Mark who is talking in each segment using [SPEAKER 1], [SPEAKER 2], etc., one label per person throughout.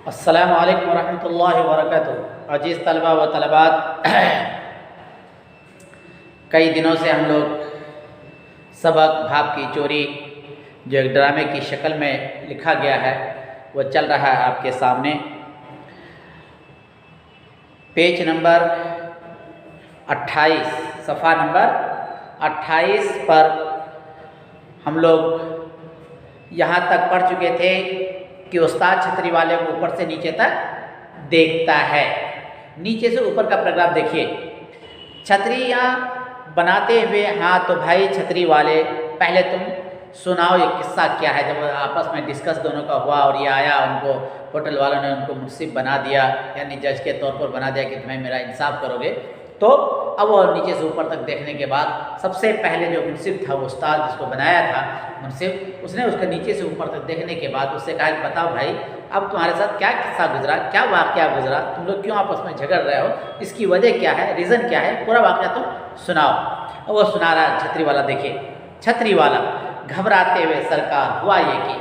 [SPEAKER 1] السلام علیکم ورحمۃ اللہ وبرکاتہ۔ عزیز طلبہ و طلبات، کئی دنوں سے ہم لوگ سبق بھاپ کی چوری جو ایک ڈرامے کی شکل میں لکھا گیا ہے وہ چل رہا ہے آپ کے سامنے۔ پیج نمبر 28، صفحہ نمبر 28 پر ہم لوگ یہاں تک پڑھ چکے تھے کہ استاد چھتری والے کو اوپر سے نیچے تک دیکھتا ہے۔ نیچے سے اوپر کا پیراگراف دیکھیے۔ چھتریاں بناتے ہوئے، ہاں تو بھائی چھتری والے پہلے تم سناؤ یہ قصہ کیا ہے۔ جب آپس میں ڈسکس دونوں کا ہوا اور یہ آیا، ان کو ہوٹل والوں نے ان کو منصف بنا دیا، یعنی جج کے طور پر بنا دیا کہ تمہیں میرا انصاف کرو گے، تو اب وہ نیچے سے اوپر تک دیکھنے کے بعد سب سے پہلے جو منصف تھا، وہ استاد جس کو بنایا تھا منصف، اس نے اس کے نیچے سے اوپر تک دیکھنے کے بعد اس سے کہا کہ بتاؤ بھائی اب تمہارے ساتھ کیا قصہ گزرا، کیا واقعہ گزرا، تم لوگ کیوں آپس میں جھگڑ رہے ہو، اس کی وجہ کیا ہے، ریزن کیا ہے، پورا واقعہ تم سناؤ۔ اور وہ سنا رہا ہے چھتری والا۔ دیکھیے چھتری والا گھبراتے ہوئے، سرکار ہوا یہ کہ،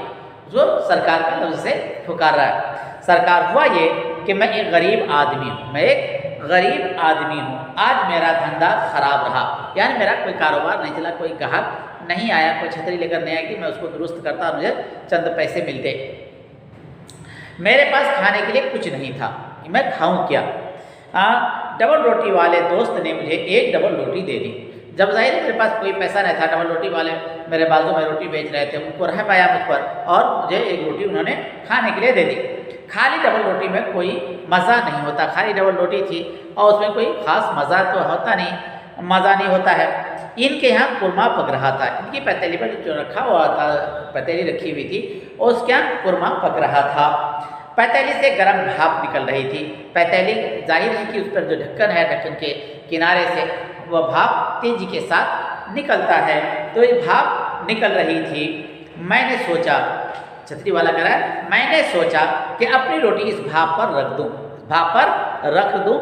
[SPEAKER 1] جو سرکار کا لفظ سے پکار رہا ہے، سرکار ہوا یہ کہ میں ایک غریب آدمی ہوں، میں ایک غریب آدمی ہوں، آج میرا دھندا خراب رہا، یعنی میرا کوئی کاروبار نہیں چلا، کوئی گاہک نہیں آیا، کوئی چھتری لے کر نہیں آیا کہ میں اس کو درست کرتا اور مجھے چند پیسے ملتے، میرے پاس کھانے کے لیے کچھ نہیں تھا، میں کھاؤں کیا۔ ڈبل روٹی والے دوست نے مجھے ایک ڈبل روٹی دے دی۔ جب ظاہر میرے پاس کوئی پیسہ نہیں تھا، ڈبل روٹی والے میرے بازو میں روٹی بیچ رہے تھے، ان کو رحم آیا مجھ پر اور مجھے ایک روٹی انہوں نے کھانے کے لیے دے دی۔ خالی ڈبل روٹی میں کوئی مزہ نہیں ہوتا، خالی ڈبل روٹی تھی اور اس میں کوئی خاص مزہ تو ہوتا نہیں، مزہ نہیں ہوتا ہے۔ ان کے یہاں قورمہ پک رہا تھا، ان کی پتیلی پر جو رکھا ہوا تھا، پتیلی رکھی ہوئی تھی، اور اس کے یہاں قورمہ پک رہا تھا۔ پتیلی سے گرم بھاپ نکل رہی تھی۔ پتیلی ظاہر ہے کہ اس پر جو ڈھکن ہے، ڈھکن کے کنارے سے وہ بھاپ تیزی کے ساتھ نکلتا ہے، تو یہ بھاپ نکل رہی تھی۔ میں نے سوچا، چھتری والا کہہ رہا ہے، میں نے سوچا کہ اپنی روٹی اس بھاپ پر رکھ دوں، بھاپ پر رکھ دوں۔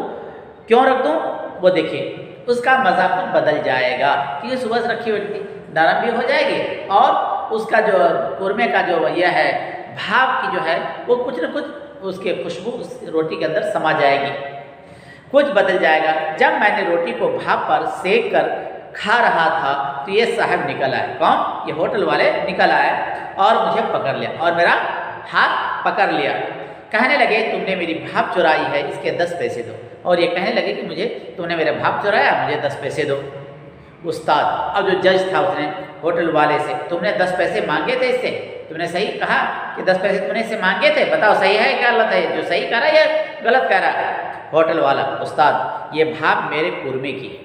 [SPEAKER 1] کیوں رکھ دوں؟ وہ دیکھیے اس کا مزہ تو بدل جائے گا، کیونکہ صبح سے رکھی ہوئی نرم بھی ہو جائے گی اور اس کا جو قورمے کا جو یہ ہے بھاپ کی جو ہے وہ کچھ نہ کچھ اس کے خوشبو اس روٹی کے اندر سما جائے گی، کچھ بدل جائے گا۔ جب میں نے روٹی کو بھاپ پر سیک کر کھا رہا تھا تو یہ صاحب نکل آئے۔ کون؟ یہ ہوٹل والے نکل آئے اور مجھے پکڑ لیا اور میرا ہاتھ پکڑ لیا۔ کہنے لگے تم نے میری بھاپ چرائی ہے، اس کے 10 پیسے دو۔ اور یہ کہنے لگے کہ مجھے تم نے میرا بھاپ چرایا، مجھے 10 پیسے دو۔ استاد، اب جو جج تھا اس نے ہوٹل والے سے، تم نے 10 پیسے مانگے تھے اس سے، تم نے صحیح کہا کہ 10 پیسے تم نے اس سے مانگے تھے، بتاؤ صحیح ہے کیا غلط ہے، جو صحیح کہہ رہا ہے یا غلط کہہ رہا ہے؟ ہوٹل والا، استاد یہ بھاپ میرے قورمے کی ہے،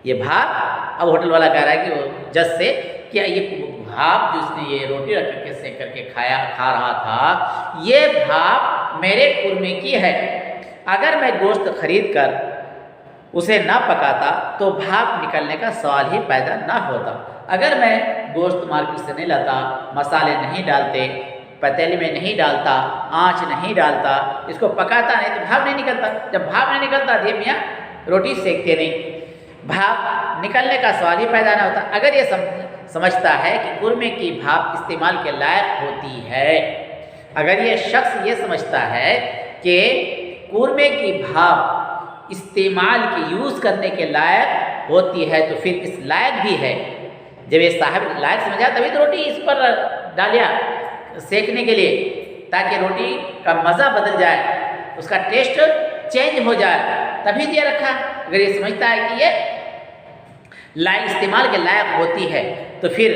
[SPEAKER 1] یہ بھاپ۔ اب ہوٹل والا کہہ رہا ہے کہ وہ جج سے کیا یہ بھاپ جو اس نے یہ روٹی رکھ کر کے سیک کر کے کھا رہا تھا، یہ بھاپ میرے قورمے کی ہے، اگر میں گوشت خرید کر اسے نہ پکاتا تو بھاپ نکلنے کا سوال ہی پیدا نہ ہوتا، اگر میں گوشت مارکیٹ سے نہیں لاتا، مسالے نہیں ڈالتے، پتیلی میں نہیں ڈالتا، آنچ نہیں ڈالتا، اس کو پکاتا نہیں تو بھاپ نہیں نکلتا۔ جب بھاپ نہیں نکلتا تو میاں روٹی سیکتے نہیں، بھاپ نکلنے کا سوال ہی پیدا نہ ہوتا۔ اگر یہ سمجھتا ہے کہ قورمے کی بھاپ استعمال کے لائق ہوتی ہے، اگر یہ شخص یہ سمجھتا ہے کہ قورمے کی بھاپ استعمال کی یوز کرنے کے لائق ہوتی ہے تو پھر اس لائق بھی ہے۔ جب یہ صاحب لائق سمجھا تبھی تو روٹی اس پر ڈالیا سیکنے کے لیے، تاکہ روٹی کا مزہ بدل جائے، اس کا ٹیسٹ چینج ہو جائے، تبھی دیا رکھا۔ اگر یہ سمجھتا ہے کہ یہ لائق استعمال کے لائق ہوتی ہے تو پھر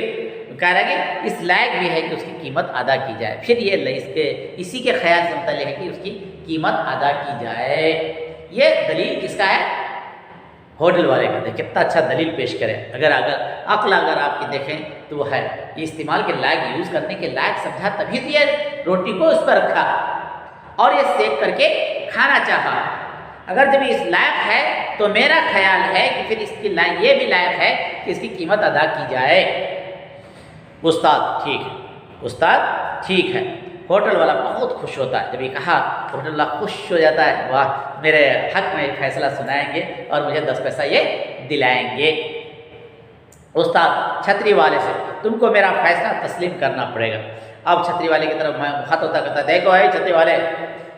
[SPEAKER 1] کہہ رہا ہے کہ اس لائق بھی ہے کہ اس کی قیمت ادا کی جائے، پھر یہ اسی کے خیال سے متعلق ہے کہ اس کی قیمت ادا کی جائے۔ یہ دلیل کس کا ہے؟ ہوٹل والے کا۔ دیکھ کتنا اچھا دلیل پیش کرے، اگر عقل اگر آپ کی دیکھیں تو وہ ہے، یہ استعمال کے لائق، یوز کرنے کے لائق سمجھا تبھی تو یہ روٹی کو اس پر رکھا اور یہ سیک کر کے کھانا چاہا۔ اگر جب اس لائق ہے تو میرا خیال ہے کہ پھر اس کی یہ بھی لائق ہے کہ اس کی قیمت ادا کی جائے۔ استاد ٹھیک ہے، استاد ٹھیک ہے۔ ہوٹل والا بہت خوش ہوتا ہے، جب یہ کہا ہوٹل والا خوش ہو جاتا ہے، واہ میرے حق میں فیصلہ سنائیں گے اور مجھے 10 پیسہ یہ دلائیں گے۔ استاد چھتری والے سے، تم کو میرا فیصلہ تسلیم کرنا پڑے گا۔ اب چھتری والے کی طرف میں خط ہوتا کرتا، دیکھو اے چھتری والے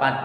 [SPEAKER 1] 5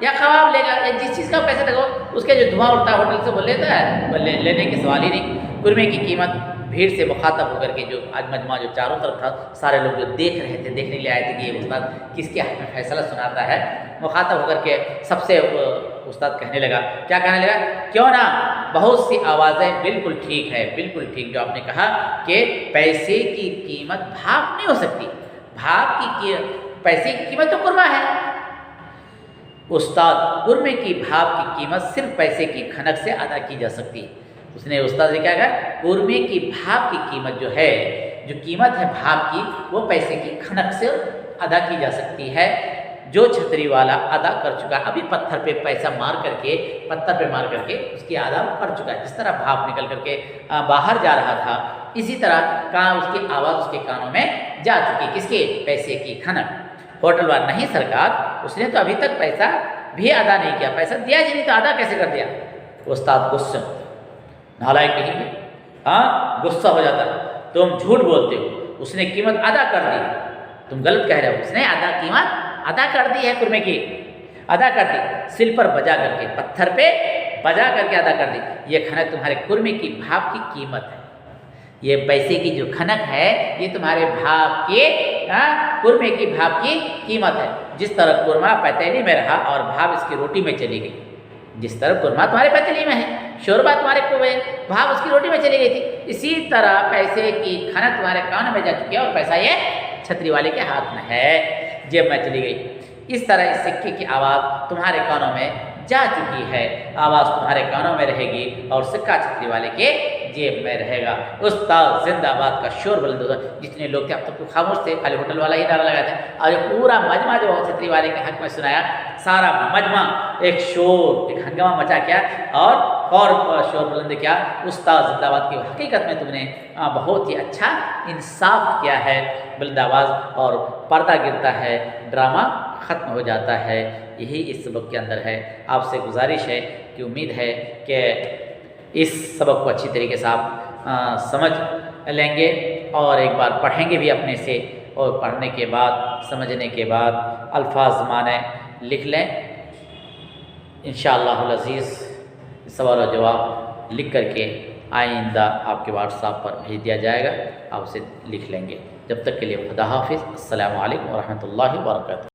[SPEAKER 1] یا کباب لے گا یا جس چیز کا پیسہ دے گا اس کے جو دھواں اڑتا ہے ہوٹل سے وہ لیتا ہے، وہ لینے کے سوال ہی نہیں۔ قربے کی قیمت بھیڑ سے مخاطب ہو کر کے جو آج مجمع جو چاروں طرف تھا، سارے لوگ جو دیکھ رہے تھے، دیکھنے لیے آئے تھے کہ یہ استاد کس کے حق میں فیصلہ سناتا ہے، مخاطب ہو کر کے سب سے استاد کہنے لگا، کیا کہنے لگا؟ کیوں نہ بہت سی آوازیں بالکل ٹھیک ہے، بالکل ٹھیک جو آپ نے کہا کہ پیسے کی قیمت بھاگ نہیں ہو سکتی، بھاگ کی پیسے کی قیمت تو قربا ہے۔ استاد، قربے کی بھاگ کی قیمت صرف پیسے کی کھنک سے ادا کی جا سکتی ہے۔ اس نے استاد سے کیا کہا؟ قربے کی بھاگ کی قیمت جو ہے، جو قیمت ہے بھاگ کی، وہ پیسے کی کھنک سے ادا کی جا سکتی ہے۔ جو چھتری والا ادا کر چکا، ابھی پتھر پہ پیسہ مار کر کے، پتھر پہ مار کر کے اس کی ادا کر چکا ہے، جس طرح بھاپ نکل کر کے باہر جا رہا تھا، اسی طرح اس کی آواز اس کے کانوں میں جا چکی۔ کس کے؟ پیسے کی کھنک۔ ہوٹل والا، نہیں سرکار، اس نے تو ابھی تک پیسہ بھی ادا نہیں کیا، پیسہ دیا ہی نہیں تو ادا کیسے کر دیا؟ استاد غصہ، نالائق کہیں گے، ہاں غصہ ہو جاتا ہے، تم جھوٹ بولتے ہو، اس نے قیمت ادا کر دی، تم غلط کہہ رہے ہو، اس نے قیمت ادا کر دی ہے، قربے کی ادا کر دی، سل پر بجا کر کے، پتھر پہ بجا کر کے ادا کر دی۔ یہ کھنک تمہارے قربے کی بھاپ کی قیمت ہے، یہ پیسے کی جو کھنک ہے یہ تمہارے بھاپ کے قربے کی بھاپ کی قیمت ہے۔ جس طرح قرمہ پتیلی میں رہا اور بھاپ اس کی روٹی میں چلی گئی، جس طرح قرمہ تمہارے پتیلی میں ہے، شوربہ تمہارے بھاپ اس کی روٹی میں چلی گئی تھی، اسی طرح پیسے کی کھنک تمہارے کان میں جا چکی ہے اور پیسہ یہ چھتری والے کے ہاتھ میں ہے، جیب میں چلی گئی۔ اس طرح اس سکے کی آواز تمہارے کانوں میں جا چکی ہے، آواز تمہارے کانوں میں رہے گی اور سکہ چھتری والے کے جیب میں رہے گا۔ استاد زندہ باد کا شور بلند ہوتا، جتنے لوگ تھے اب تک تو خاموش تھے، خالی ہوٹل والا ہی نعرہ لگایا تھا، اور یہ پورا مجمع جو چھتری والے کے حق میں سنایا، سارا مجمع ایک شور، ایک ہنگامہ مچا کیا اور شور بلند کیا، استاد زندہ باد کی حقیقت میں تم نے بہت ہی اچھا انصاف کیا ہے، بلند آواز اور پردہ گرتا ہے، ڈرامہ ختم ہو جاتا ہے۔ یہی اس سبق کے اندر ہے۔ آپ سے گزارش ہے کہ امید ہے کہ اس سبق کو اچھی طریقے سے آپ سمجھ لیں گے اور ایک بار پڑھیں گے بھی اپنے سے، اور پڑھنے کے بعد، سمجھنے کے بعد الفاظ معنی لکھ لیں۔ انشاءاللہ العزیز سوال و جواب لکھ کر کے آئندہ آپ کے واٹس ایپ پر بھیج دیا جائے گا، آپ اسے لکھ لیں گے۔ جب تک کے لیے خدا حافظ، السلام علیکم ورحمۃ اللہ وبرکاتہ۔